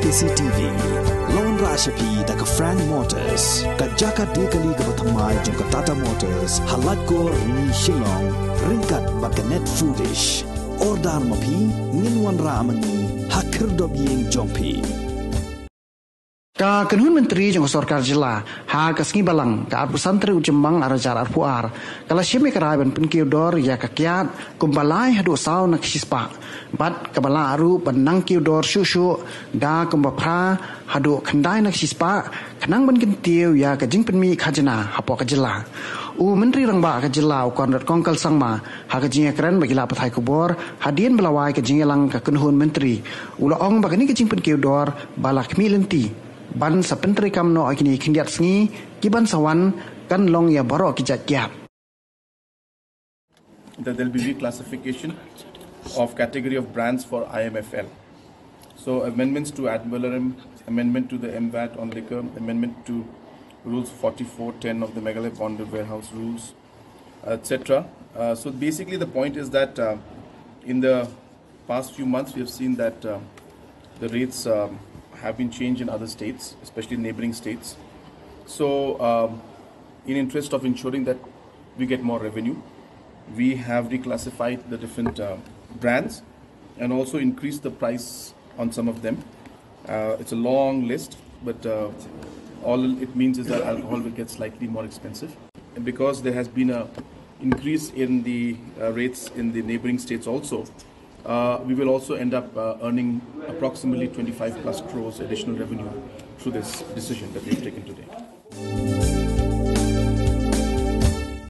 CCTV Lawan Rashapi daga Frank Motors Kajaka dekali ga bathamai jongka Tata Motors halat ko ni Shillong ringkat baganet foodish ordar mapi nginwan ramani hakir dob yeng jongpi Ka Kynhun Myntri jong Sorkar Jila ha kasngi balang ka arpu santri ujembang arajar arpuar kala syemi karai ban Pynkiew dor ya kakiat kumbalai hadu saw nak sispa bat kabala aru banang Pynkiew dor shushu da kumbapra hadu khandai nak sispa kanang ban kintiu ya kajing penmi khajana hapo ka jila u Myntri rangba ka jila u kon kongkal sangma ha kajing keren bagila pathai kubor hadien belawai kajing lang ka Kynhun Myntri ula ong bagani kajing Pynkiew dor balak milenti ban sa pentri kamno akini kindiat sngi kiban sawan kan long ya baro kijat kiat. That there will be reclassification of category of brands for IMFL. So amendments to ad valorem, amendment to the MVAT on liquor, amendment to rules 4410 of the Meghalaya Bonded Warehouse rules, etc. So basically the point is that in the past few months we have seen that the rates have been changed in other states, especially neighboring states. So in interest of ensuring that we get more revenue, we have reclassified the different brands and also increased the price on some of them. It's a long list, but all it means is that alcohol will get slightly more expensive. And because there has been an increase in the rates in the neighboring states also, we will also end up earning approximately 25+ crores additional revenue through this decision that we've taken today.